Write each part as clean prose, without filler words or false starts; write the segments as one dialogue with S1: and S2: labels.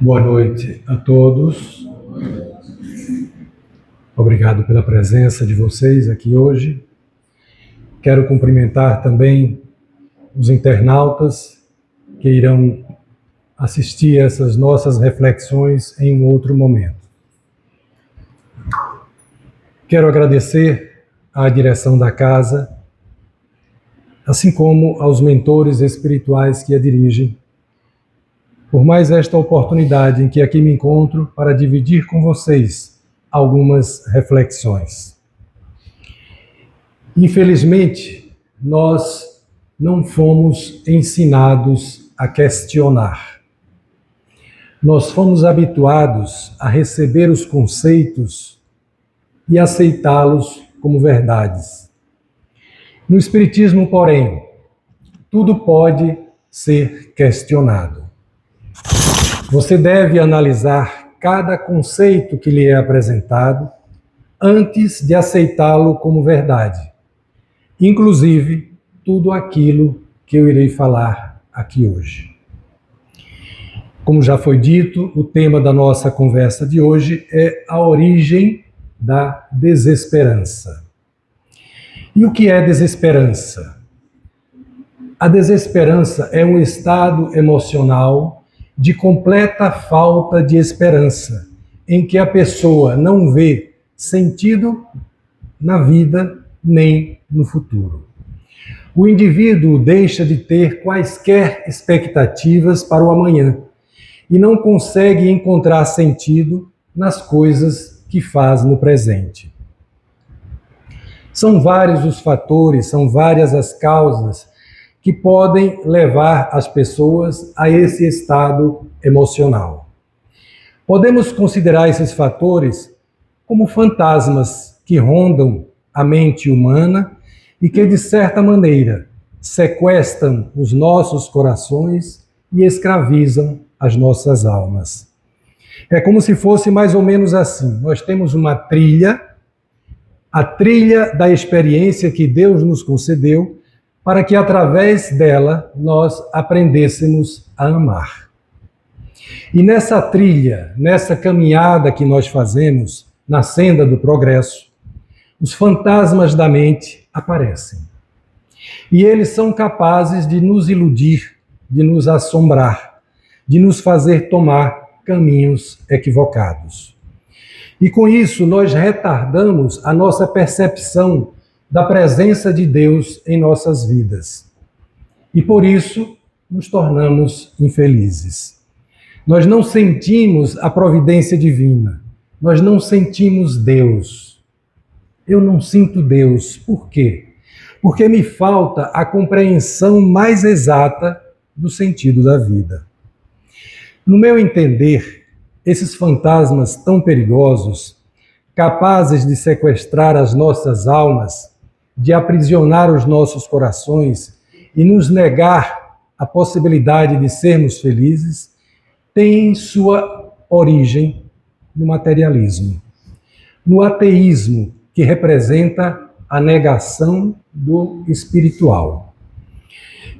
S1: Boa noite a todos. Obrigado pela presença de vocês aqui hoje. Quero cumprimentar também os internautas que irão assistir a essas nossas reflexões em um outro momento. Quero agradecer à direção da casa, assim como aos mentores espirituais que a dirigem, por mais esta oportunidade em que aqui me encontro para dividir com vocês algumas reflexões. Infelizmente, nós não fomos ensinados a questionar. Nós fomos habituados a receber os conceitos e aceitá-los como verdades. No Espiritismo, porém, tudo pode ser questionado. Você deve analisar cada conceito que lhe é apresentado antes de aceitá-lo como verdade, inclusive tudo aquilo que eu irei falar aqui hoje. Como já foi dito, o tema da nossa conversa de hoje é a origem da desesperança. E o que é desesperança? A desesperança é um estado emocional de completa falta de esperança, em que a pessoa não vê sentido na vida nem no futuro. O indivíduo deixa de ter quaisquer expectativas para o amanhã e não consegue encontrar sentido nas coisas que faz no presente. São vários os fatores, são várias as causas que podem levar as pessoas a esse estado emocional. Podemos considerar esses fatores como fantasmas que rondam a mente humana e que, de certa maneira, sequestram os nossos corações e escravizam as nossas almas. É como se fosse mais ou menos assim. Nós temos uma trilha, a trilha da experiência que Deus nos concedeu, para que através dela nós aprendêssemos a amar. E nessa trilha, nessa caminhada que nós fazemos na senda do progresso, os fantasmas da mente aparecem. E eles são capazes de nos iludir, de nos assombrar, de nos fazer tomar caminhos equivocados. E com isso nós retardamos a nossa percepção da presença de Deus em nossas vidas. E por isso nos tornamos infelizes. Nós não sentimos a providência divina. Nós não sentimos Deus. Eu não sinto Deus. Por quê? Porque me falta a compreensão mais exata do sentido da vida. No meu entender, esses fantasmas tão perigosos, capazes de sequestrar as nossas almas, de aprisionar os nossos corações e nos negar a possibilidade de sermos felizes, tem sua origem no materialismo, no ateísmo, que representa a negação do espiritual.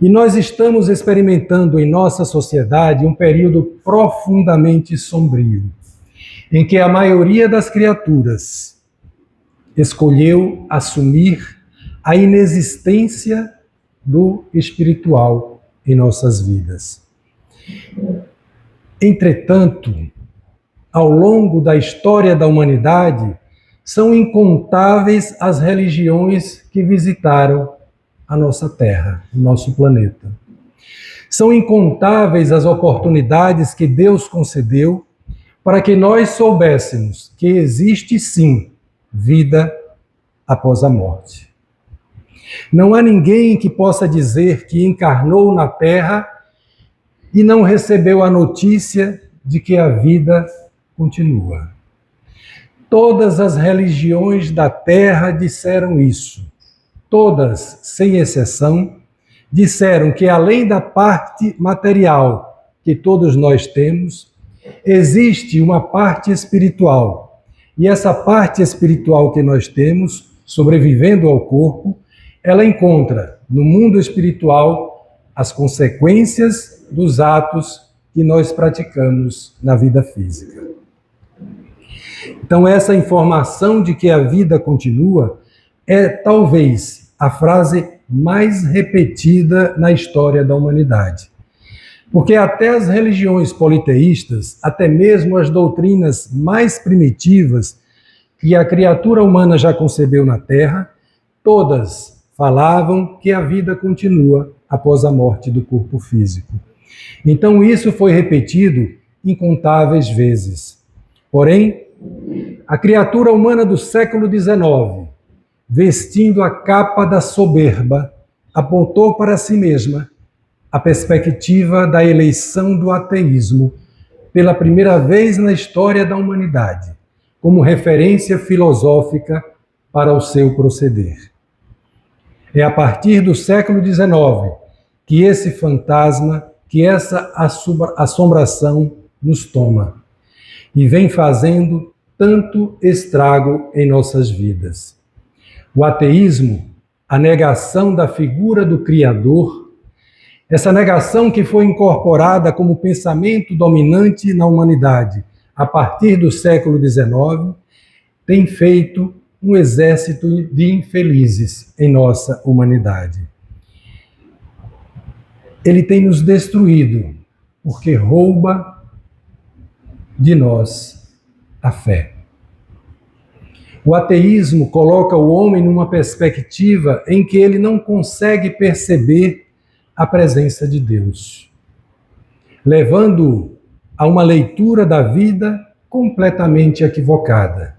S1: E nós estamos experimentando em nossa sociedade um período profundamente sombrio, em que a maioria das criaturas escolheu assumir a inexistência do espiritual em nossas vidas. Entretanto, ao longo da história da humanidade, são incontáveis as religiões que visitaram a nossa Terra, o nosso planeta. São incontáveis as oportunidades que Deus concedeu para que nós soubéssemos que existe sim vida após a morte. Não há ninguém que possa dizer que encarnou na Terra e não recebeu a notícia de que a vida continua. Todas as religiões da Terra disseram isso. Todas, sem exceção, disseram que além da parte material que todos nós temos, existe uma parte espiritual. E essa parte espiritual que nós temos, sobrevivendo ao corpo, ela encontra no mundo espiritual as consequências dos atos que nós praticamos na vida física. Então, essa informação de que a vida continua é talvez a frase mais repetida na história da humanidade. Porque até as religiões politeístas, até mesmo as doutrinas mais primitivas que a criatura humana já concebeu na Terra, todas falavam que a vida continua após a morte do corpo físico. Então isso foi repetido incontáveis vezes. Porém, a criatura humana do século XIX, vestindo a capa da soberba, apontou para si mesma a perspectiva da eleição do ateísmo pela primeira vez na história da humanidade, como referência filosófica para o seu proceder. É a partir do século XIX que esse fantasma, que essa assombração nos toma e vem fazendo tanto estrago em nossas vidas. O ateísmo, a negação da figura do Criador, essa negação que foi incorporada como pensamento dominante na humanidade a partir do século XIX, tem feito um exército de infelizes em nossa humanidade. Ele tem nos destruído, porque rouba de nós a fé. O ateísmo coloca o homem numa perspectiva em que ele não consegue perceber a presença de Deus, levando a uma leitura da vida completamente equivocada.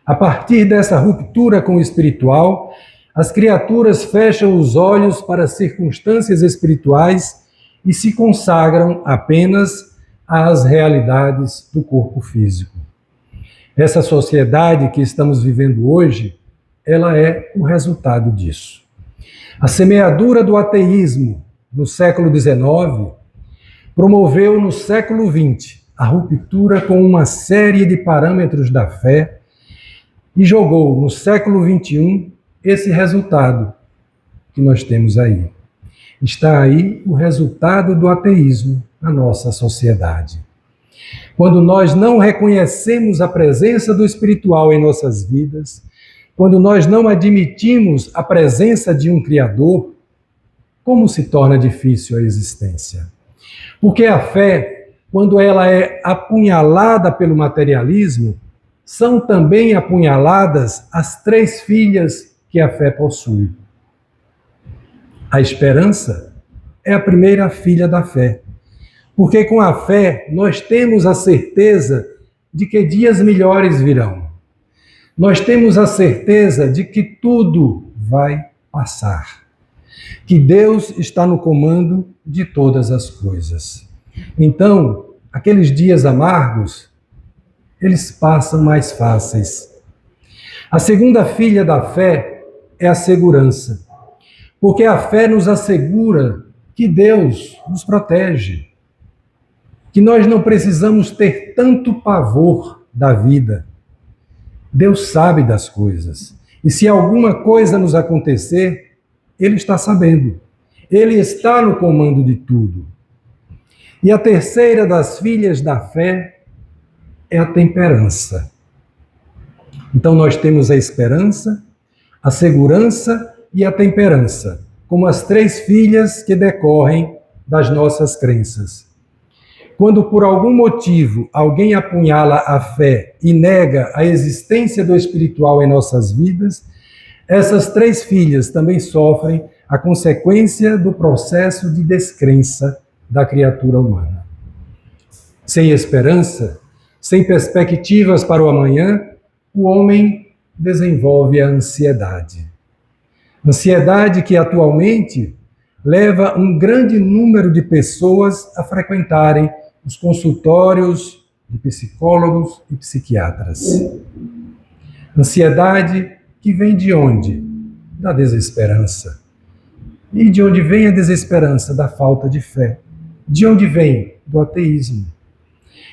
S1: A partir dessa ruptura com o espiritual, as criaturas fecham os olhos para as circunstâncias espirituais e se consagram apenas às realidades do corpo físico. Essa sociedade que estamos vivendo hoje, ela é o resultado disso. A semeadura do ateísmo no século XIX promoveu no século XX a ruptura com uma série de parâmetros da fé e jogou no século XXI esse resultado que nós temos aí. Está aí o resultado do ateísmo na nossa sociedade. Quando nós não reconhecemos a presença do espiritual em nossas vidas, quando nós não admitimos a presença de um Criador, como se torna difícil a existência? Porque a fé, quando ela é apunhalada pelo materialismo, são também apunhaladas as três filhas que a fé possui. A esperança é a primeira filha da fé, porque com a fé nós temos a certeza de que dias melhores virão. Nós temos a certeza de que tudo vai passar, que Deus está no comando de todas as coisas. Então, aqueles dias amargos, eles passam mais fáceis. A segunda filha da fé é a segurança, porque a fé nos assegura que Deus nos protege, que nós não precisamos ter tanto pavor da vida. Deus sabe das coisas. E se alguma coisa nos acontecer, Ele está sabendo. Ele está no comando de tudo. E a terceira das filhas da fé é a temperança. Então nós temos a esperança, a segurança e a temperança, como as três filhas que decorrem das nossas crenças. Quando por algum motivo alguém apunhala a fé e nega a existência do espiritual em nossas vidas, essas três filhas também sofrem a consequência do processo de descrença da criatura humana. Sem esperança, sem perspectivas para o amanhã, o homem desenvolve a ansiedade. Ansiedade que atualmente leva um grande número de pessoas a frequentarem os consultórios de psicólogos e psiquiatras. Ansiedade que vem de onde? Da desesperança. E de onde vem a desesperança? Da falta de fé. De onde vem? Do ateísmo.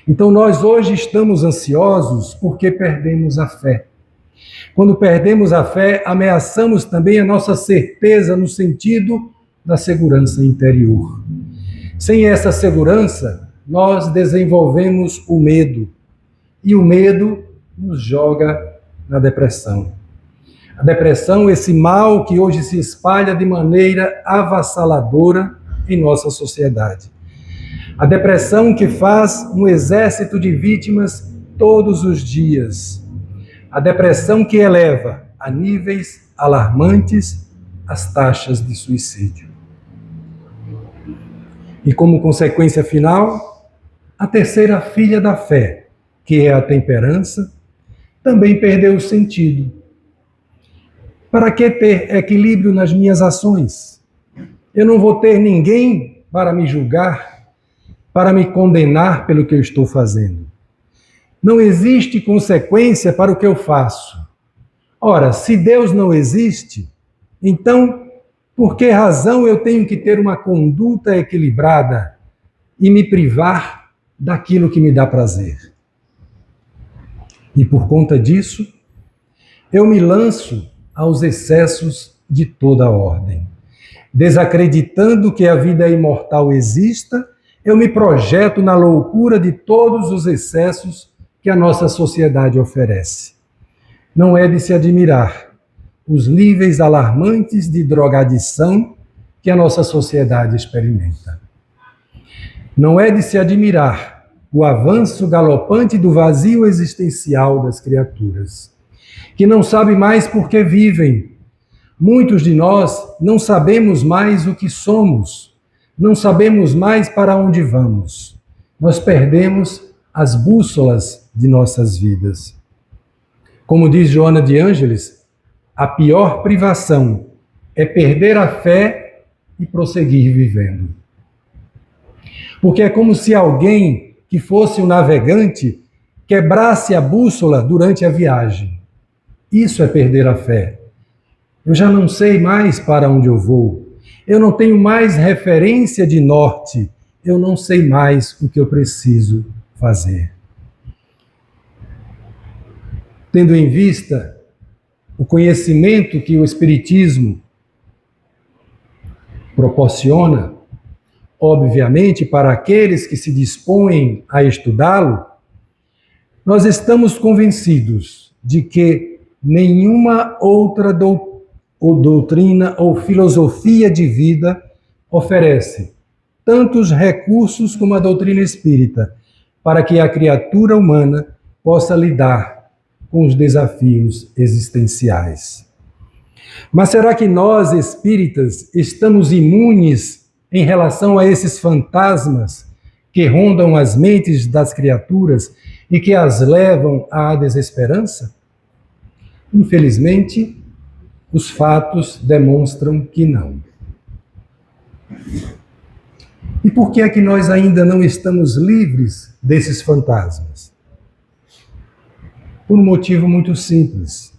S1: Então nós hoje estamos ansiosos porque perdemos a fé. Quando perdemos a fé, ameaçamos também a nossa certeza no sentido da segurança interior. Sem essa segurança, nós desenvolvemos o medo. E o medo nos joga na depressão. A depressão, esse mal que hoje se espalha de maneira avassaladora em nossa sociedade. A depressão que faz um exército de vítimas todos os dias. A depressão que eleva a níveis alarmantes as taxas de suicídio. E como consequência final, a terceira filha da fé, que é a temperança, também perdeu o sentido. Para que ter equilíbrio nas minhas ações? Eu não vou ter ninguém para me julgar, para me condenar pelo que eu estou fazendo. Não existe consequência para o que eu faço. Ora, se Deus não existe, então, por que razão eu tenho que ter uma conduta equilibrada e me privar daquilo que me dá prazer? E por conta disso, eu me lanço aos excessos de toda ordem. Desacreditando que a vida imortal exista, eu me projeto na loucura de todos os excessos que a nossa sociedade oferece. Não é de se admirar os níveis alarmantes de drogadição que a nossa sociedade experimenta. Não é de se admirar o avanço galopante do vazio existencial das criaturas, que não sabem mais por que vivem. Muitos de nós não sabemos mais o que somos, não sabemos mais para onde vamos. Nós perdemos as bússolas de nossas vidas. Como diz Joana de Ângeles, a pior privação é perder a fé e prosseguir vivendo. Porque é como se alguém que fosse um navegante quebrasse a bússola durante a viagem. Isso é perder a fé. Eu já não sei mais para onde eu vou. Eu não tenho mais referência de norte. Eu não sei mais o que eu preciso fazer. Tendo em vista o conhecimento que o Espiritismo proporciona, obviamente, para aqueles que se dispõem a estudá-lo, nós estamos convencidos de que nenhuma outra doutrina ou filosofia de vida oferece tantos recursos como a doutrina espírita para que a criatura humana possa lidar com os desafios existenciais. Mas será que nós, espíritas, estamos imunes em relação a esses fantasmas que rondam as mentes das criaturas e que as levam à desesperança? Infelizmente, os fatos demonstram que não. E por que é que nós ainda não estamos livres desses fantasmas? Por um motivo muito simples.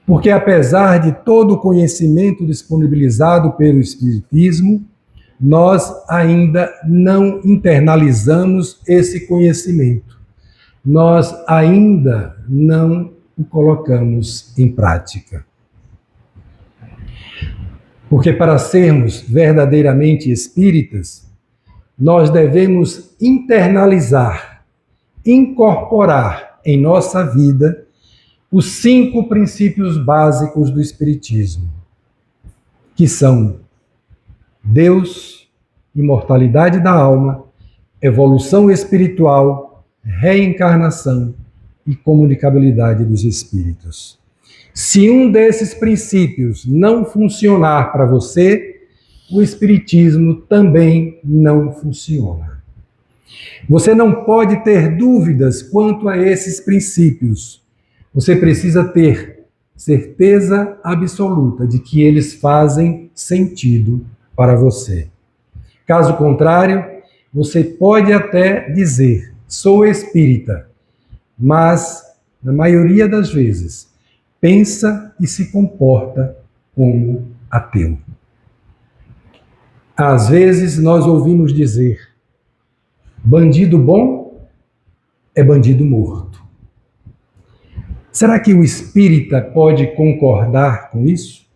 S1: Porque apesar de todo o conhecimento disponibilizado pelo Espiritismo, nós ainda não internalizamos esse conhecimento. Nós ainda não o colocamos em prática. Porque para sermos verdadeiramente espíritas, nós devemos internalizar, incorporar em nossa vida os 5 princípios básicos do Espiritismo, que são Deus, imortalidade da alma, evolução espiritual, reencarnação e comunicabilidade dos espíritos. Se um desses princípios não funcionar para você, o Espiritismo também não funciona. Você não pode ter dúvidas quanto a esses princípios. Você precisa ter certeza absoluta de que eles fazem sentido para você. Caso contrário, você pode até dizer, sou espírita, mas, na maioria das vezes, pensa e se comporta como ateu. Às vezes nós ouvimos dizer, bandido bom é bandido morto. Será que o espírita pode concordar com isso?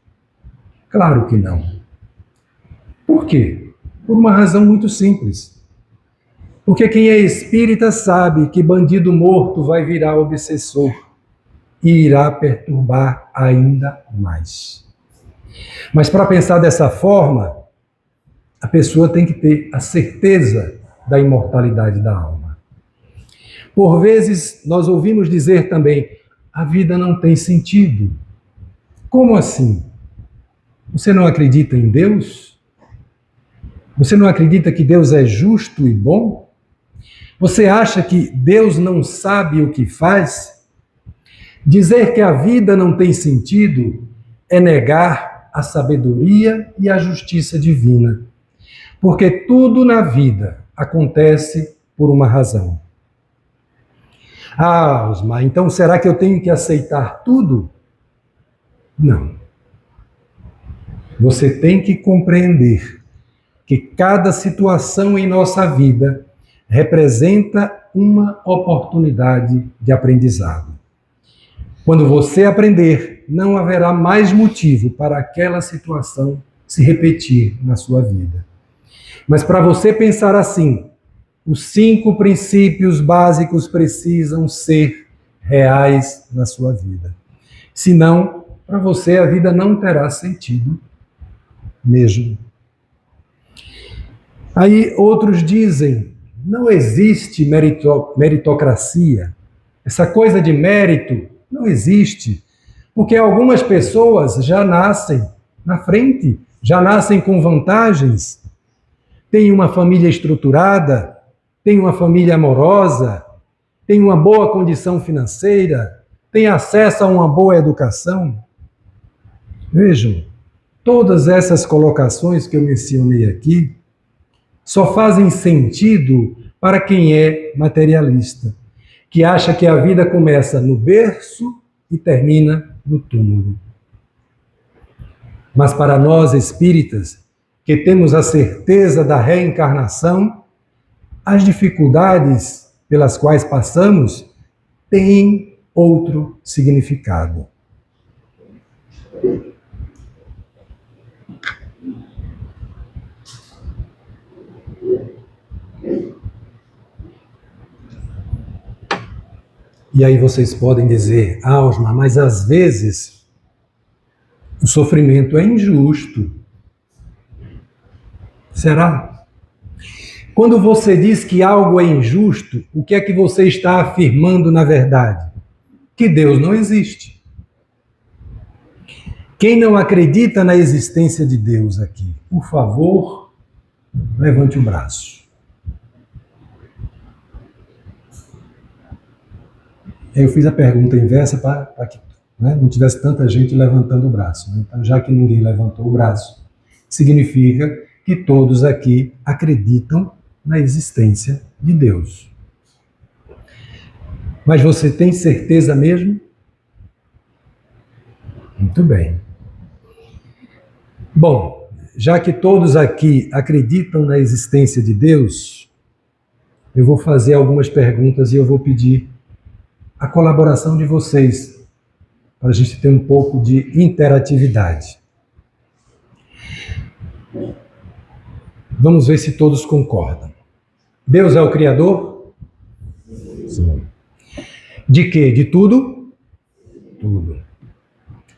S1: Claro que não. Por quê? Por uma razão muito simples. Porque quem é espírita sabe que bandido morto vai virar obsessor e irá perturbar ainda mais. Mas para pensar dessa forma, a pessoa tem que ter a certeza da imortalidade da alma. Por vezes, nós ouvimos dizer também, a vida não tem sentido. Como assim? Você não acredita em Deus? Você não acredita que Deus é justo e bom? Você acha que Deus não sabe o que faz? Dizer que a vida não tem sentido é negar a sabedoria e a justiça divina. Porque tudo na vida acontece por uma razão. Ah, Osmar, então será que eu tenho que aceitar tudo? Não. Você tem que compreender que cada situação em nossa vida representa uma oportunidade de aprendizado. Quando você aprender, não haverá mais motivo para aquela situação se repetir na sua vida. Mas para você pensar assim, os 5 princípios básicos precisam ser reais na sua vida. Senão, para você a vida não terá sentido mesmo. Aí outros dizem, não existe meritocracia. Essa coisa de mérito não existe, porque algumas pessoas já nascem na frente, já nascem com vantagens. Tem uma família estruturada, tem uma família amorosa, tem uma boa condição financeira, tem acesso a uma boa educação. Vejam, todas essas colocações que eu mencionei aqui só fazem sentido para quem é materialista, que acha que a vida começa no berço e termina no túmulo. Mas para nós espíritas, que temos a certeza da reencarnação, as dificuldades pelas quais passamos têm outro significado. E aí vocês podem dizer, Osmar, mas às vezes o sofrimento é injusto. Será? Quando você diz que algo é injusto, o que é que você está afirmando na verdade? Que Deus não existe. Quem não acredita na existência de Deus aqui, por favor, levante o braço. Eu fiz a pergunta inversa para que não tivesse tanta gente levantando o braço. Então, já que ninguém levantou o braço, significa que todos aqui acreditam na existência de Deus. Mas você tem certeza mesmo? Muito bem. Bom, já que todos aqui acreditam na existência de Deus, eu vou fazer algumas perguntas e eu vou pedir a colaboração de vocês, para a gente ter um pouco de interatividade. Vamos ver se todos concordam. Deus é o Criador? Sim. De quê? De tudo? Tudo.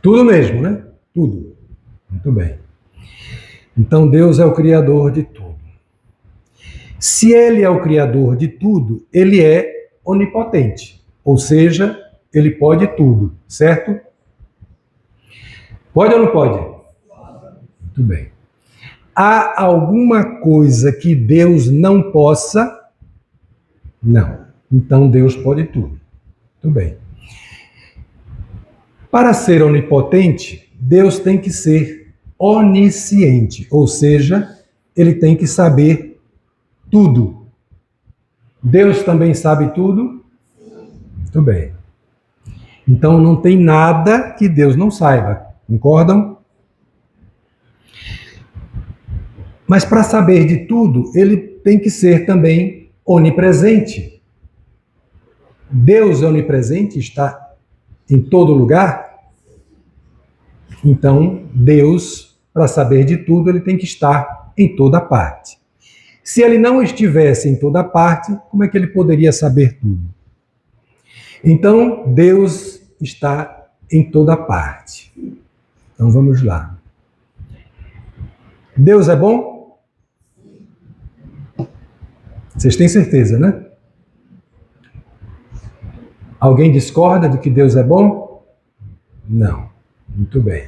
S1: Tudo mesmo, né? Tudo. Muito bem. Então Deus é o Criador de tudo. Se Ele é o Criador de tudo, Ele é onipotente. Ou seja, Ele pode tudo, certo? Pode ou não pode? Muito bem. Há alguma coisa que Deus não possa? Não. Então Deus pode tudo. Muito bem. Para ser onipotente, Deus tem que ser onisciente, ou seja, Ele tem que saber tudo. Deus também sabe tudo? Muito bem. Então não tem nada que Deus não saiba, concordam? Mas para saber de tudo, ele tem que ser também onipresente. Deus é onipresente, está em todo lugar. Então, Deus, para saber de tudo, ele tem que estar em toda parte. Se ele não estivesse em toda parte, como é que ele poderia saber tudo? Então, Deus está em toda parte. Então, vamos lá. Deus é bom? Vocês têm certeza, né? Alguém discorda de que Deus é bom? Não. Muito bem.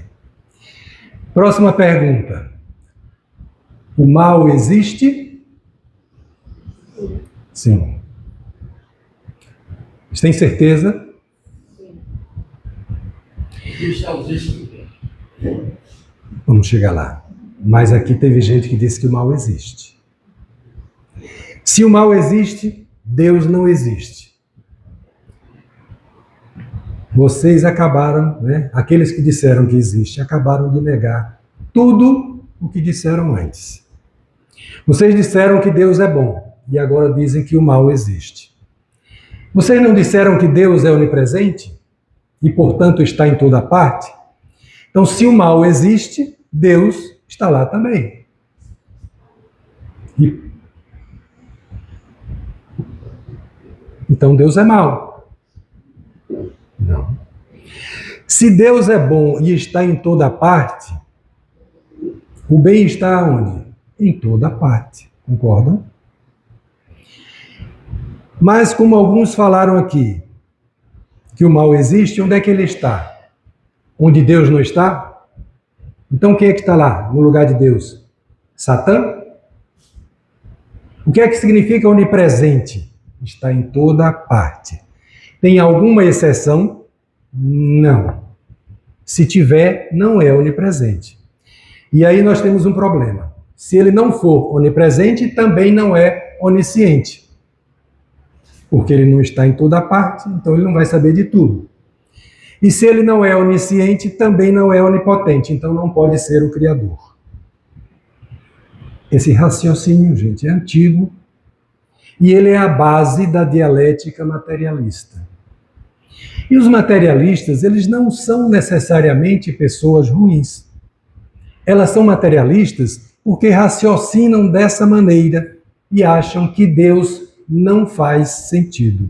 S1: Próxima pergunta. O mal existe? Sim. Vocês têm certeza? Vamos chegar lá. Mas aqui teve gente que disse que o mal existe. Se o mal existe, Deus não existe. Vocês acabaram, né? Aqueles que disseram que existe, acabaram de negar tudo o que disseram antes. Vocês disseram que Deus é bom e agora dizem que o mal existe. Vocês não disseram que Deus é onipresente e, portanto, está em toda parte? Então, se o mal existe, Deus está lá também. Então, Deus é mau. Não. Se Deus é bom e está em toda parte, o bem está onde? Em toda parte. Concordam? Mas, como alguns falaram aqui, que o mal existe, onde é que ele está? Onde Deus não está? Então, quem é que está lá, no lugar de Deus? Satã? O que é que significa onipresente? Está em toda parte. Tem alguma exceção? Não. Se tiver, não é onipresente. E aí nós temos um problema. Se ele não for onipresente, também não é onisciente. Porque ele não está em toda parte, então ele não vai saber de tudo. E se ele não é onisciente, também não é onipotente, então não pode ser o Criador. Esse raciocínio, gente, é antigo e ele é a base da dialética materialista. E os materialistas, eles não são necessariamente pessoas ruins. Elas são materialistas porque raciocinam dessa maneira e acham que Deus não faz sentido.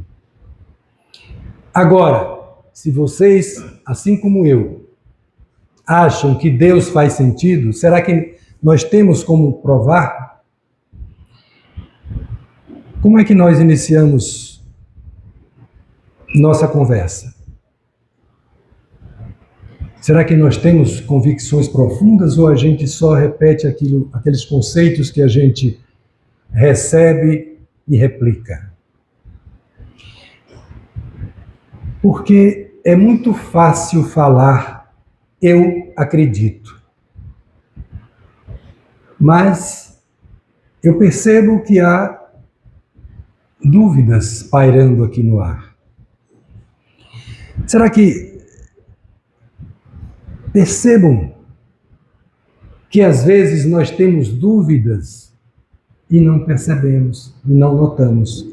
S1: Agora, se vocês, assim como eu, acham que Deus faz sentido, será que nós temos como provar? Como é que nós iniciamos nossa conversa? Será que nós temos convicções profundas ou a gente só repete aqueles conceitos que a gente recebe e replica? Porque é muito fácil falar, eu acredito. Mas eu percebo que há dúvidas pairando aqui no ar. Será que percebam que às vezes nós temos dúvidas e não percebemos, e não notamos?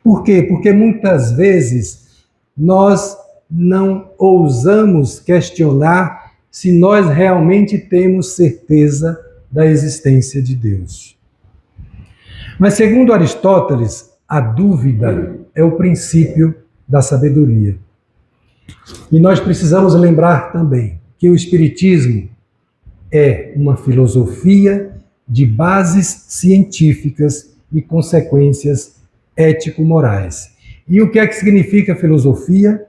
S1: Por quê? Porque muitas vezes nós não ousamos questionar se nós realmente temos certeza da existência de Deus. Mas segundo Aristóteles, a dúvida é o princípio da sabedoria. E nós precisamos lembrar também que o Espiritismo é uma filosofia de bases científicas e consequências ético-morais. E o que é que significa filosofia?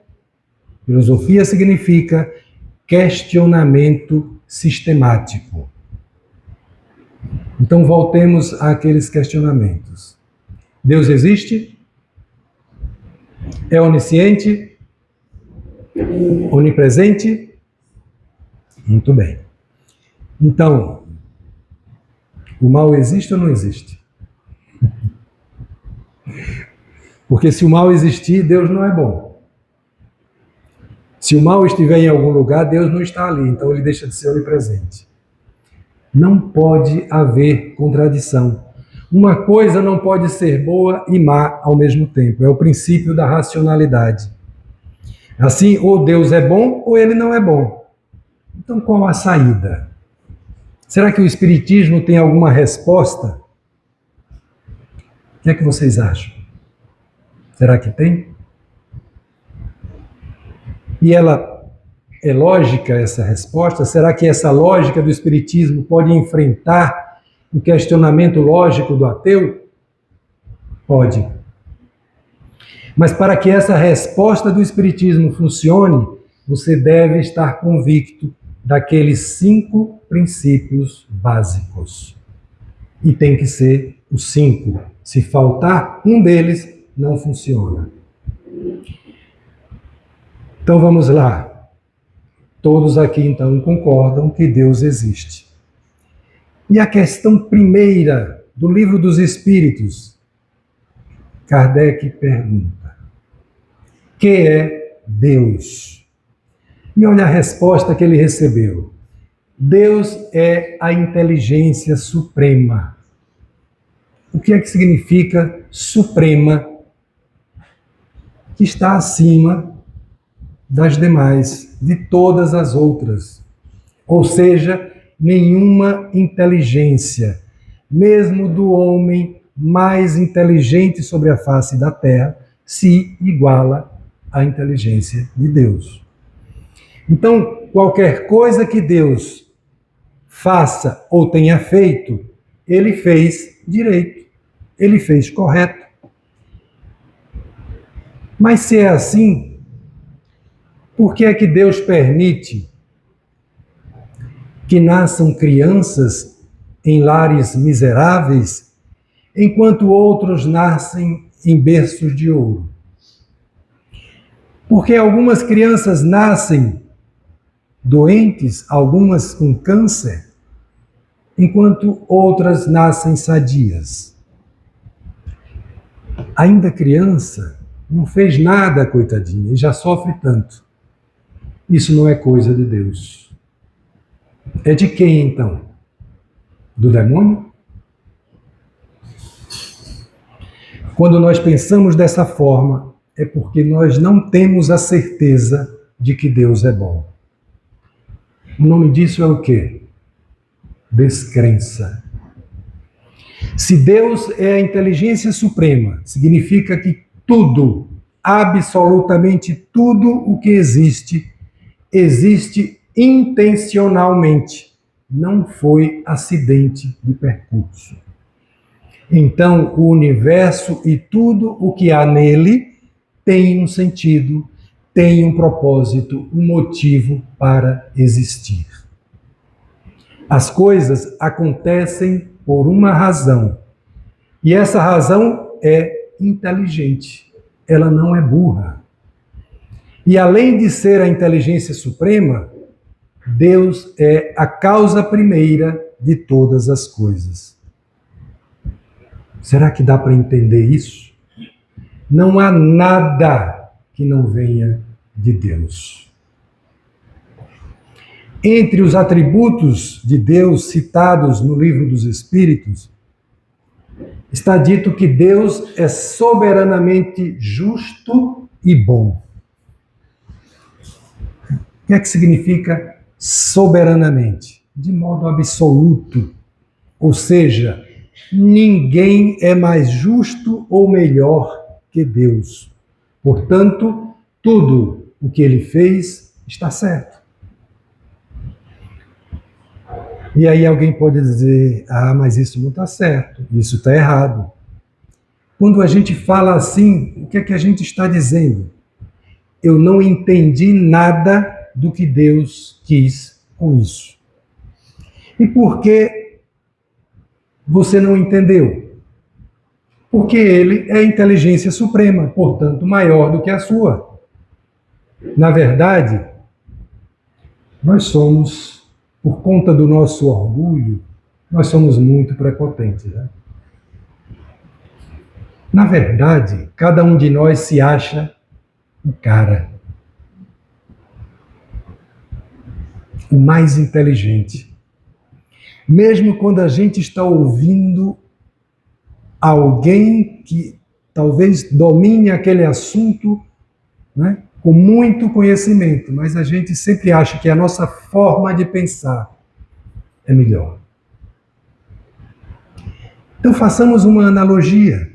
S1: Filosofia significa questionamento sistemático. Então voltemos àqueles questionamentos. Deus existe? É onisciente? Onipresente? Muito bem. Então, o mal existe ou não existe? Porque se o mal existir, Deus não é bom. Se o mal estiver em algum lugar, Deus não está ali, então ele deixa de ser onipresente. Não pode haver contradição. Uma coisa não pode ser boa e má ao mesmo tempo. É o princípio da racionalidade. Assim, ou Deus é bom ou ele não é bom. Então, qual a saída? Será que o Espiritismo tem alguma resposta? O que é que vocês acham? Será que tem? E ela é lógica, essa resposta? Será que essa lógica do Espiritismo pode enfrentar o questionamento lógico do ateu? Pode. Mas para que essa resposta do Espiritismo funcione, você deve estar convicto daqueles 5 princípios básicos. E tem que ser os 5. Se faltar um deles, não funciona. Então vamos lá. Todos aqui então concordam que Deus existe. E a questão primeira do Livro dos Espíritos, Kardec pergunta: que é Deus? E olha a resposta que ele recebeu. Deus é a inteligência suprema. O que é que significa suprema? Que está acima das demais, de todas as outras. Ou seja, nenhuma inteligência, mesmo do homem mais inteligente sobre a face da Terra, se iguala à inteligência de Deus. Então, qualquer coisa que Deus faça ou tenha feito, ele fez direito, ele fez correto. Mas se é assim, por que é que Deus permite que nasçam crianças em lares miseráveis, enquanto outros nascem em berços de ouro? Porque algumas crianças nascem doentes, algumas com câncer, enquanto outras nascem sadias. Ainda criança, não fez nada, coitadinha, e já sofre tanto. Isso não é coisa de Deus. É de quem, então? Do demônio? Quando nós pensamos dessa forma, é porque nós não temos a certeza de que Deus é bom. O nome disso é o quê? Descrença. Se Deus é a inteligência suprema, significa que tudo, absolutamente tudo o que existe, existe intencionalmente. Não foi acidente de percurso. Então, o universo e tudo o que há nele tem um sentido, tem um propósito, um motivo para existir. As coisas acontecem por uma razão. E essa razão é inteligente. Ela não é burra. E além de ser a inteligência suprema, Deus é a causa primeira de todas as coisas. Será que dá para entender isso? Não há nada que não venha de Deus. Entre os atributos de Deus citados no Livro dos Espíritos, está dito que Deus é soberanamente justo e bom. O que é que significa soberanamente? De modo absoluto. Ou seja, ninguém é mais justo ou melhor que Deus. Portanto, tudo o que ele fez está certo. E aí alguém pode dizer, mas isso não está certo, isso está errado. Quando a gente fala assim, o que é que a gente está dizendo? Eu não entendi nada do que Deus quis com isso. E por que você não entendeu? Porque ele é a inteligência suprema, portanto, maior do que a sua. Na verdade, nós somos, por conta do nosso orgulho, nós somos muito prepotentes, né? Na verdade, cada um de nós se acha o cara, o mais inteligente. Mesmo quando a gente está ouvindo alguém que talvez domine aquele assunto, né, com muito conhecimento, mas a gente sempre acha que a nossa forma de pensar é melhor. Então façamos uma analogia.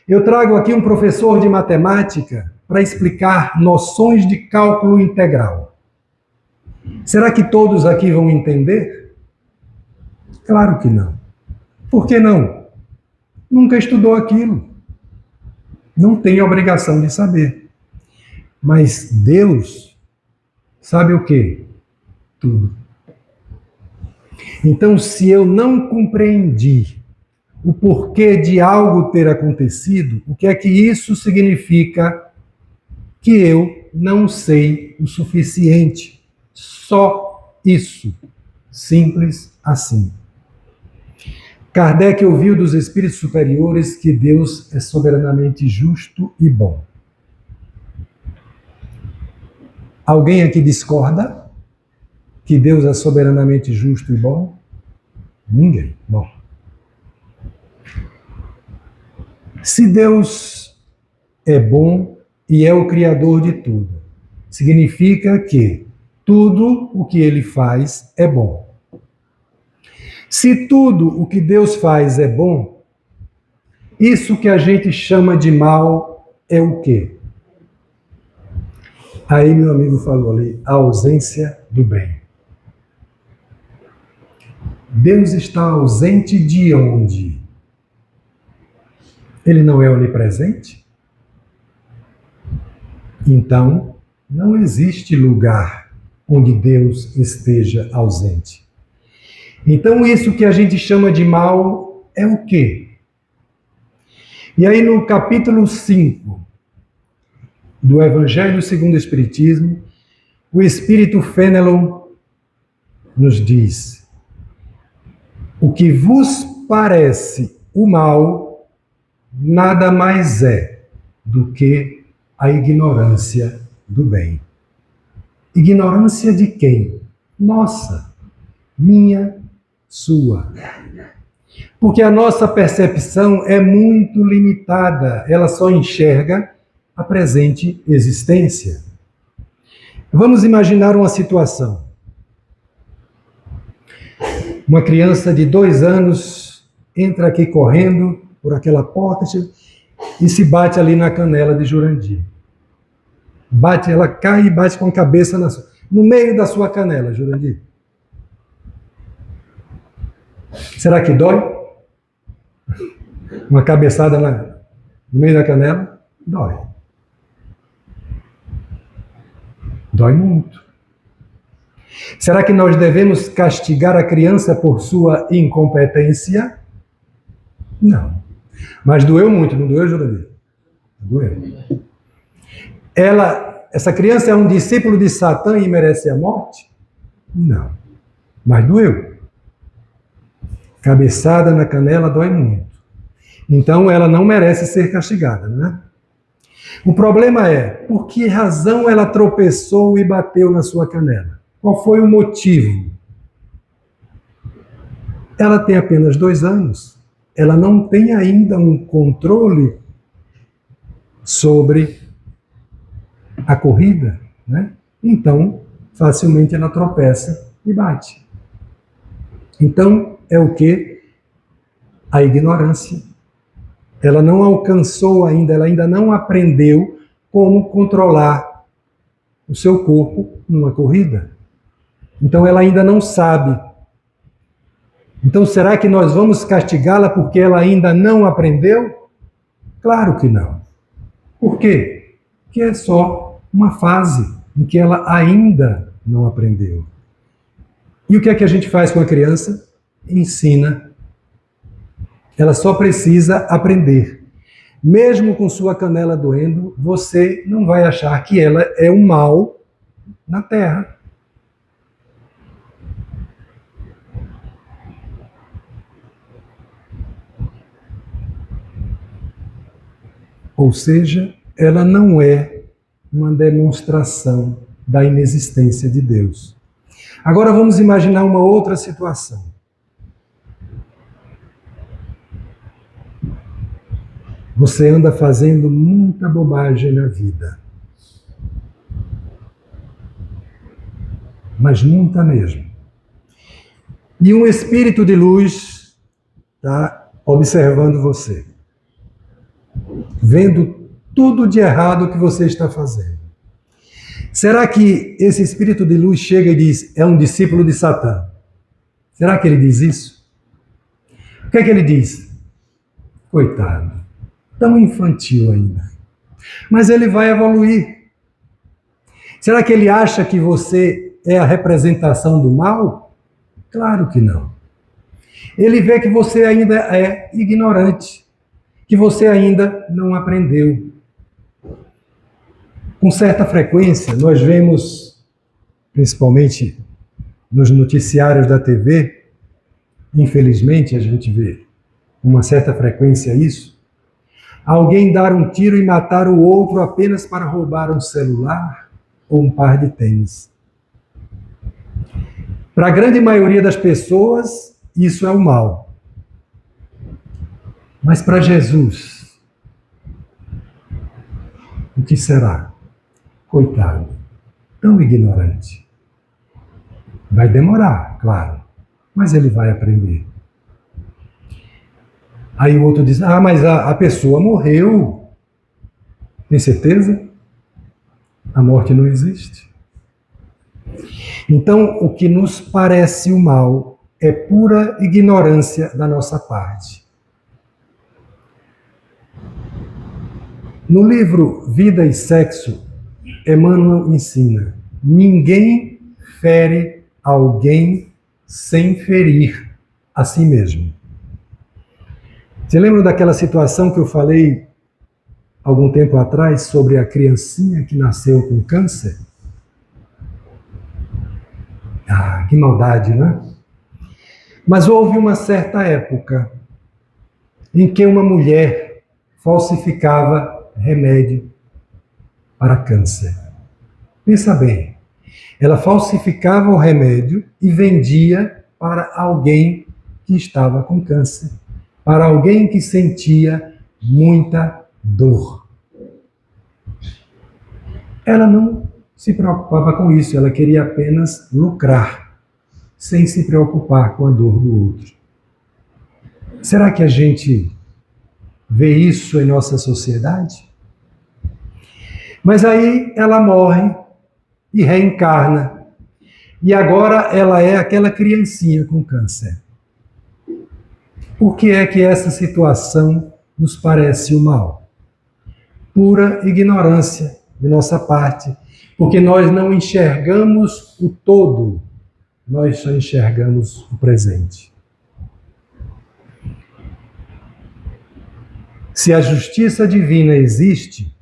S1: Eu trago aqui um professor de matemática para explicar noções de cálculo integral. Será que todos aqui vão entender? Claro que não. Por que não? Nunca estudou aquilo. Não tem obrigação de saber. Mas Deus sabe o quê? Tudo. Então, se eu não compreendi o porquê de algo ter acontecido, o que é que isso significa? Que eu não sei o suficiente. Só isso. Simples assim. Kardec ouviu dos espíritos superiores que Deus é soberanamente justo e bom. Alguém aqui discorda que Deus é soberanamente justo e bom? Ninguém. Bom. Se Deus é bom e é o Criador de tudo, significa que tudo o que Ele faz é bom. Se tudo o que Deus faz é bom, isso que a gente chama de mal é o quê? Aí meu amigo falou ali, a ausência do bem. Deus está ausente de onde? Ele não é onipresente? Então, não existe lugar onde Deus esteja ausente. Então, isso que a gente chama de mal é o quê? E aí, no capítulo 5 do Evangelho segundo o Espiritismo, o Espírito Fenelon nos diz: o que vos parece o mal nada mais é do que a ignorância do bem. Ignorância de quem? Nossa, minha, sua. Porque a nossa percepção é muito limitada, ela só enxerga a presente existência. Vamos imaginar uma situação. Uma criança de 2 anos entra aqui correndo por aquela porta e se bate ali na canela de Jurandir. Bate, ela cai e bate com a cabeça no meio da sua canela, Jurandir. Será que dói? Uma cabeçada no meio da canela? Dói. Dói muito. Será que nós devemos castigar a criança por sua incompetência? Não. Mas doeu muito, não doeu, Jurandir? Doeu. Essa criança é um discípulo de Satã e merece a morte? Não. Mas doeu. Cabeçada na canela dói muito. Então ela não merece ser castigada, né? O problema é, por que razão ela tropeçou e bateu na sua canela? Qual foi o motivo? Ela tem apenas 2 anos. Ela não tem ainda um controle sobre a corrida, né? Então, facilmente ela tropeça e bate. Então, é o que? A ignorância. Ela não alcançou ainda, ela ainda não aprendeu como controlar o seu corpo numa corrida. Então, ela ainda não sabe. Então, será que nós vamos castigá-la porque ela ainda não aprendeu? Claro que não. Por quê? Porque é só uma fase em que ela ainda não aprendeu. E o que é que a gente faz com a criança? Ensina. Ela só precisa aprender. Mesmo com sua canela doendo, você não vai achar que ela é um mal na Terra. Ou seja, ela não é uma demonstração da inexistência de Deus. Agora vamos imaginar uma outra situação. Você anda fazendo muita bobagem na vida. Mas muita mesmo. E um espírito de luz está observando você. vendo tudo de errado que você está fazendo. Será que esse espírito de luz chega e diz, é um discípulo de Satã? Será que ele diz isso? O que é que ele diz? Coitado, tão infantil ainda. Mas ele vai evoluir. Será que ele acha que você é a representação do mal? Claro que não. Ele vê que você ainda é ignorante, que você ainda não aprendeu. Com certa frequência, nós vemos, principalmente nos noticiários da TV, infelizmente a gente vê com uma certa frequência isso, alguém dar um tiro e matar o outro apenas para roubar um celular ou um par de tênis. Para a grande maioria das pessoas, isso é o mal. Mas para Jesus, o que será? Coitado, tão ignorante. Vai demorar, claro, mas ele vai aprender. Aí o outro diz, mas a pessoa morreu. Tem certeza? A morte não existe. Então, o que nos parece o mal é pura ignorância da nossa parte. No livro Vida e Sexo, Emmanuel ensina: ninguém fere alguém sem ferir a si mesmo. Você lembra daquela situação que eu falei algum tempo atrás sobre a criancinha que nasceu com câncer? Que maldade, né? Mas houve uma certa época em que uma mulher falsificava remédio para câncer. Pensa bem, ela falsificava o remédio e vendia para alguém que estava com câncer, para alguém que sentia muita dor. Ela não se preocupava com isso, ela queria apenas lucrar, sem se preocupar com a dor do outro. Será que a gente vê isso em nossa sociedade? Mas aí ela morre e reencarna. E agora ela é aquela criancinha com câncer. Por que é que essa situação nos parece o mal? Pura ignorância de nossa parte, porque nós não enxergamos o todo, nós só enxergamos o presente. Se a justiça divina existe,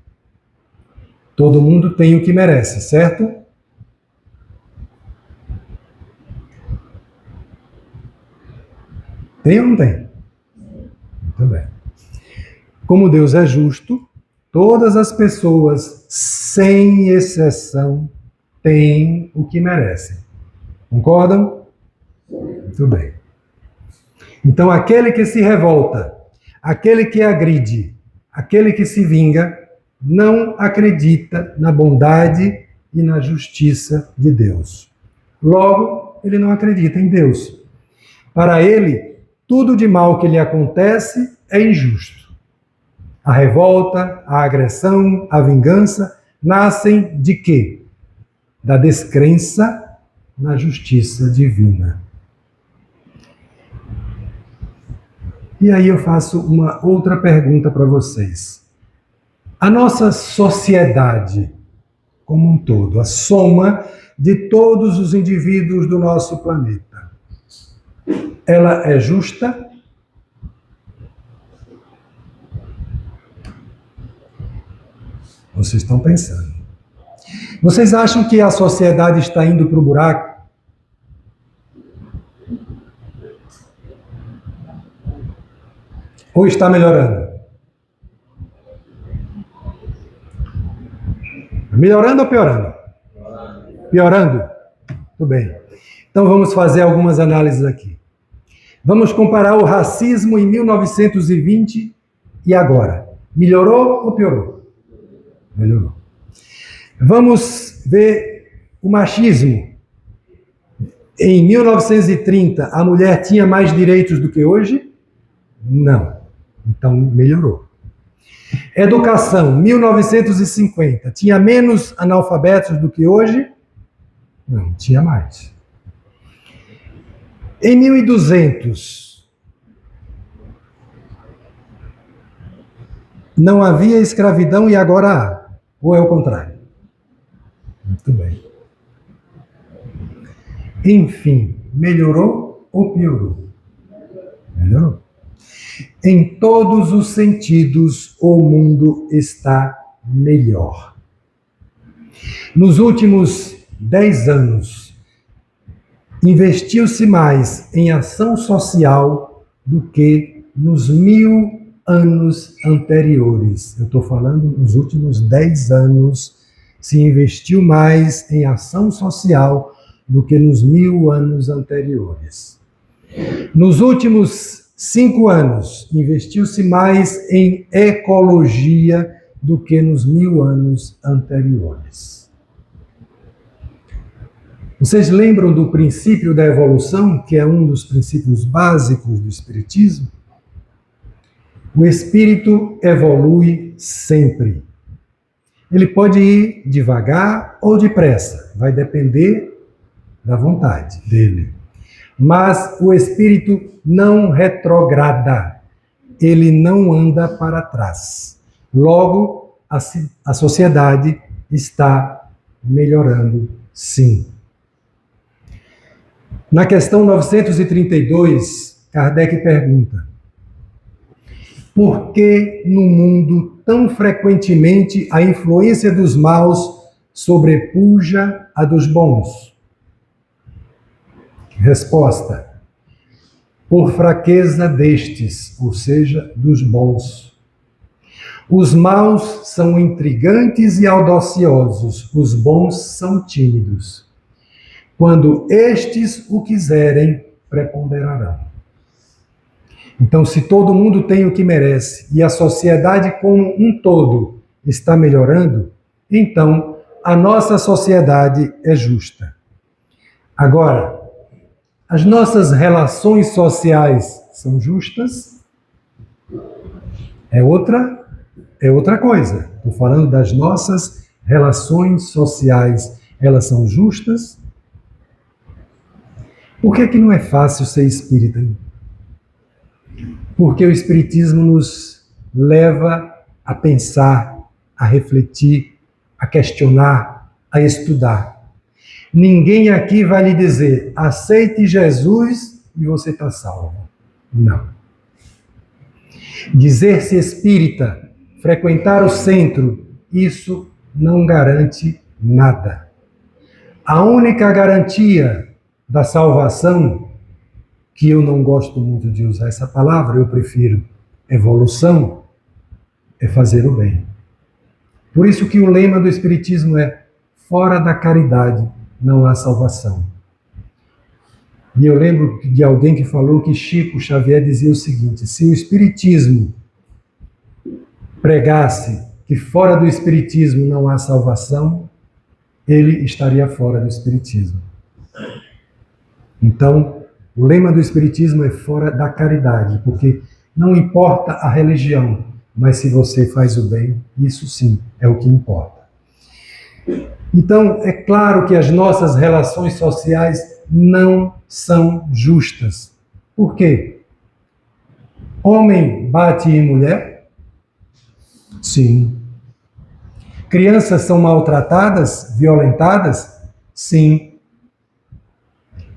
S1: todo mundo tem o que merece, certo? Tem ou não tem? Também. Como Deus é justo, todas as pessoas, sem exceção, têm o que merecem. Concordam? Muito bem. Então, aquele que se revolta, aquele que agride, aquele que se vinga, não acredita na bondade e na justiça de Deus. Logo, ele não acredita em Deus. Para ele, tudo de mal que lhe acontece é injusto. A revolta, a agressão, a vingança nascem de quê? Da descrença na justiça divina. E aí eu faço uma outra pergunta para vocês. A nossa sociedade, como um todo, a soma de todos os indivíduos do nosso planeta, ela é justa? Vocês estão pensando. Vocês acham que a sociedade está indo para o buraco? Ou está melhorando? Melhorando ou piorando? Piorando? Tudo bem. Então vamos fazer algumas análises aqui. Vamos comparar o racismo em 1920 e agora. Melhorou ou piorou? Melhorou. Vamos ver o machismo. Em 1930, a mulher tinha mais direitos do que hoje? Não. Então melhorou. Educação, 1950. Tinha menos analfabetos do que hoje? Não, tinha mais. Em 1200, não havia escravidão e agora há? Ou é o contrário? Muito bem. Enfim, melhorou ou piorou? Melhorou. Em todos os sentidos, o mundo está melhor. Nos últimos 10 anos, investiu-se mais em ação social do que nos 1000 anos anteriores. Eu estou falando nos últimos 10 anos, se investiu mais em ação social do que nos 1000 anos anteriores. Nos últimos 5 anos, investiu-se mais em ecologia do que nos 1000 anos anteriores. Vocês lembram do princípio da evolução, que é um dos princípios básicos do Espiritismo? O espírito evolui sempre. Ele pode ir devagar ou depressa, vai depender da vontade dele. Mas o espírito não retrograda, ele não anda para trás. Logo, a sociedade está melhorando, sim. Na questão 932, Kardec pergunta: por que no mundo tão frequentemente a influência dos maus sobrepuja a dos bons? Resposta: por fraqueza destes, ou seja, dos bons. Os maus são intrigantes e audaciosos, os bons são tímidos. Quando estes o quiserem, preponderarão. Então, se todo mundo tem o que merece e a sociedade como um todo está melhorando, então a nossa sociedade é justa. Agora, as nossas relações sociais são justas? É outra coisa. Estou falando das nossas relações sociais. Elas são justas? Por que não é fácil ser espírita? Porque o espiritismo nos leva a pensar, a refletir, a questionar, a estudar. Ninguém aqui vai lhe dizer, aceite Jesus e você está salvo. Não. Dizer-se espírita, frequentar o centro, isso não garante nada. A única garantia da salvação, que eu não gosto muito de usar essa palavra, eu prefiro evolução, é fazer o bem. Por isso que o lema do Espiritismo é: fora da caridade não há salvação. E eu lembro de alguém que falou que Chico Xavier dizia o seguinte: se o Espiritismo pregasse que fora do Espiritismo não há salvação, ele estaria fora do Espiritismo. Então, o lema do Espiritismo é fora da caridade, porque não importa a religião, mas se você faz o bem, isso sim é o que importa. Então, é claro que as nossas relações sociais não são justas. Por quê? Homem bate em mulher? Sim. Crianças são maltratadas, violentadas? Sim.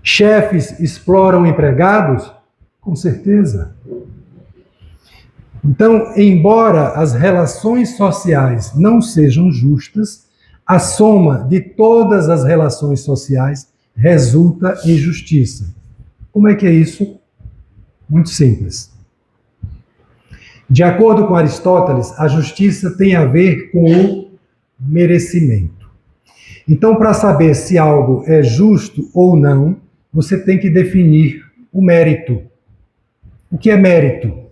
S1: Chefes exploram empregados? Com certeza. Então, embora as relações sociais não sejam justas, a soma de todas as relações sociais resulta em justiça. Como é que é isso? Muito simples. De acordo com Aristóteles, a justiça tem a ver com o merecimento. Então, para saber se algo é justo ou não, você tem que definir o mérito. O que é mérito?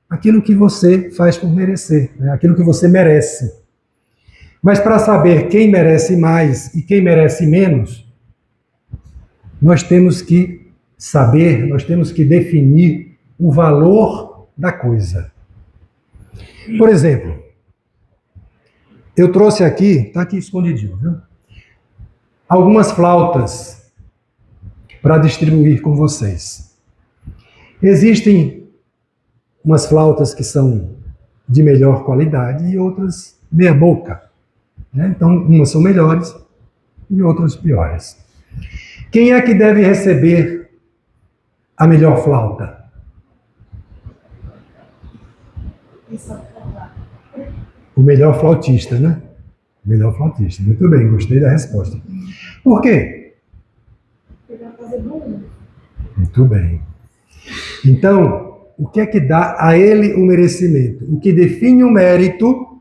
S1: Aquilo que você faz por merecer, né? Aquilo que você merece. Mas para saber quem merece mais e quem merece menos, nós temos que saber, nós temos que definir o valor da coisa. Por exemplo, eu trouxe aqui, está aqui escondidinho, viu? Algumas flautas para distribuir com vocês. Existem umas flautas que são de melhor qualidade e outras meia boca, né? Então, umas são melhores e outras piores. Quem é que deve receber a melhor flauta? O melhor flautista, né? O melhor flautista. Muito bem, gostei da resposta. Por quê? Muito bem. Então, o que é que dá a ele o merecimento? O que define o mérito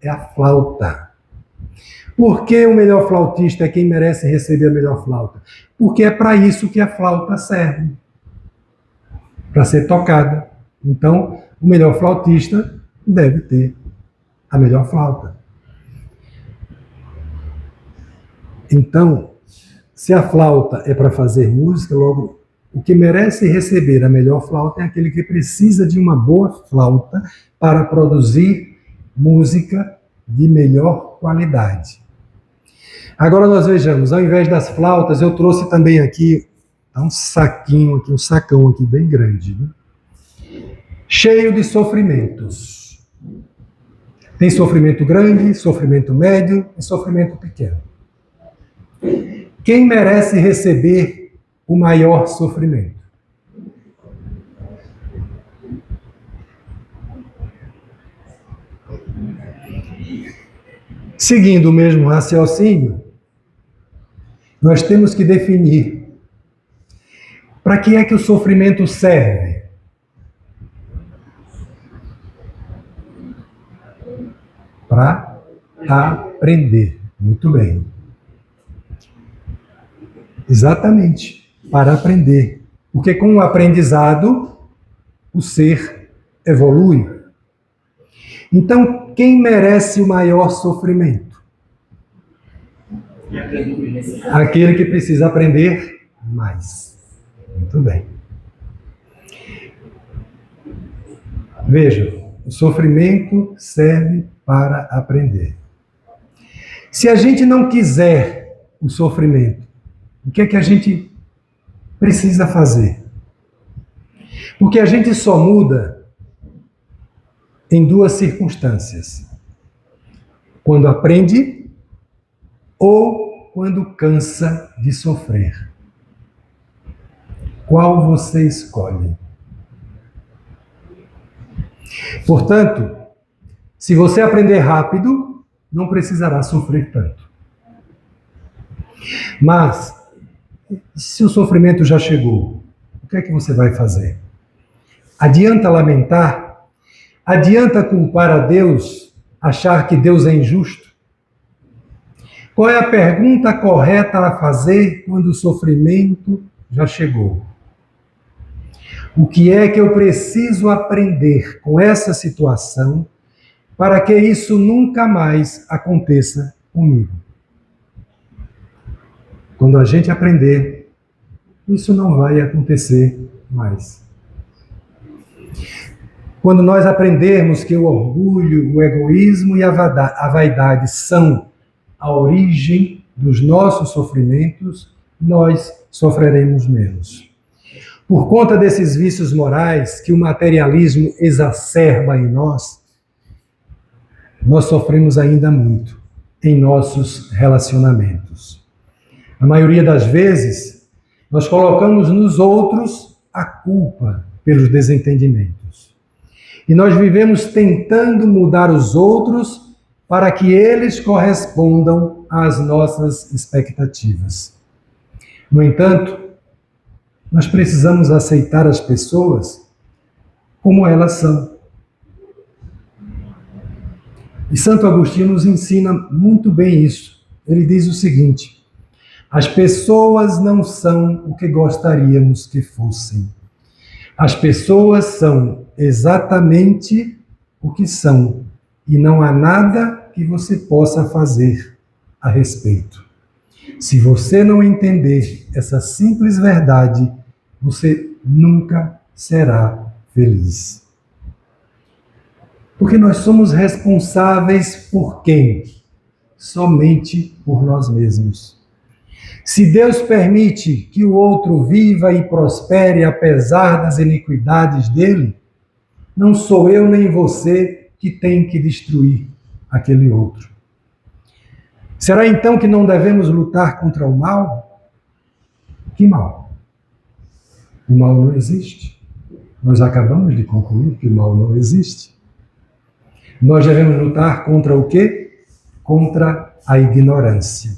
S1: é a flauta. Por que o melhor flautista é quem merece receber a melhor flauta? Porque é para isso que a flauta serve. Para ser tocada. Então, o melhor flautista deve ter a melhor flauta. Então, se a flauta é para fazer música, logo, o que merece receber a melhor flauta é aquele que precisa de uma boa flauta para produzir música de melhor qualidade. Agora nós vejamos, ao invés das flautas, eu trouxe também aqui um saquinho, aqui, um sacão aqui bem grande, né? Cheio de sofrimentos. Tem sofrimento grande, sofrimento médio e sofrimento pequeno. Quem merece receber o maior sofrimento? Seguindo o mesmo raciocínio, nós temos que definir para que é que o sofrimento serve. Para aprender. Muito bem. Exatamente, para aprender. Porque com o aprendizado, o ser evolui. Então, quem merece o maior sofrimento? Aquele que precisa aprender mais. Muito bem. Veja, o sofrimento serve para aprender. Se a gente não quiser o sofrimento, o que é que a gente precisa fazer? Porque a gente só muda em duas circunstâncias. Quando aprende ou quando cansa de sofrer. Qual você escolhe? Portanto, se você aprender rápido, não precisará sofrer tanto. Mas, se o sofrimento já chegou, o que é que você vai fazer? Adianta lamentar? Adianta culpar a Deus? Achar que Deus é injusto? Qual é a pergunta correta a fazer quando o sofrimento já chegou? O que é que eu preciso aprender com essa situação para que isso nunca mais aconteça comigo? Quando a gente aprender, isso não vai acontecer mais. Quando nós aprendermos que o orgulho, o egoísmo e a vaidade são a origem dos nossos sofrimentos, nós sofreremos menos. Por conta desses vícios morais que o materialismo exacerba em nós sofremos ainda muito em nossos relacionamentos. A maioria das vezes, nós colocamos nos outros a culpa pelos desentendimentos. E nós vivemos tentando mudar os outros para que eles correspondam às nossas expectativas. No entanto, nós precisamos aceitar as pessoas como elas são. E Santo Agostinho nos ensina muito bem isso. Ele diz o seguinte: as pessoas não são o que gostaríamos que fossem. As pessoas são exatamente o que são, e não há nada que você possa fazer a respeito. Se você não entender essa simples verdade, você nunca será feliz. Porque nós somos responsáveis por quem? Somente por nós mesmos. Se Deus permite que o outro viva e prospere apesar das iniquidades dele, não sou eu nem você que tem que destruir aquele outro. Será então que não devemos lutar contra o mal? Que mal? O mal não existe. Nós acabamos de concluir que o mal não existe. Nós devemos lutar contra o quê? Contra a ignorância.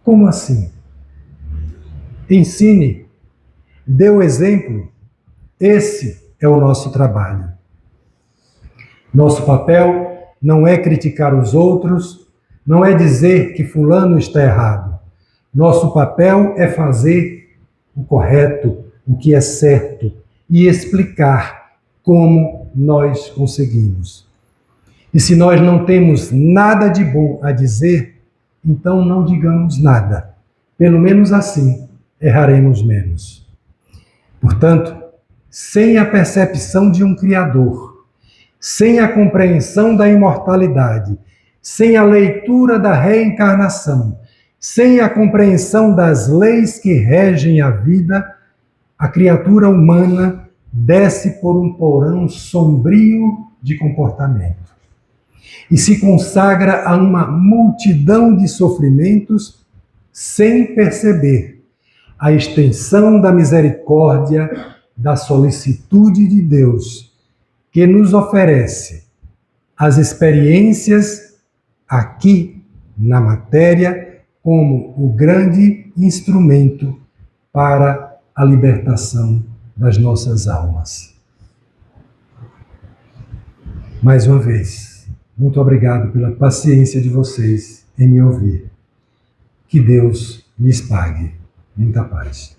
S1: Como assim? Ensine, dê o exemplo. Esse é o nosso trabalho. Nosso papel não é criticar os outros, não é dizer que fulano está errado. Nosso papel é fazer o correto, o que é certo, e explicar como nós conseguimos. E se nós não temos nada de bom a dizer, então não digamos nada. Pelo menos assim erraremos menos. Portanto, sem a percepção de um Criador, sem a compreensão da imortalidade, sem a leitura da reencarnação, sem a compreensão das leis que regem a vida, a criatura humana desce por um porão sombrio de comportamento e se consagra a uma multidão de sofrimentos sem perceber a extensão da misericórdia, da solicitude de Deus, que nos oferece as experiências aqui na matéria como o grande instrumento para a libertação das nossas almas. Mais uma vez, muito obrigado pela paciência de vocês em me ouvir. Que Deus lhes pague. Muita paz.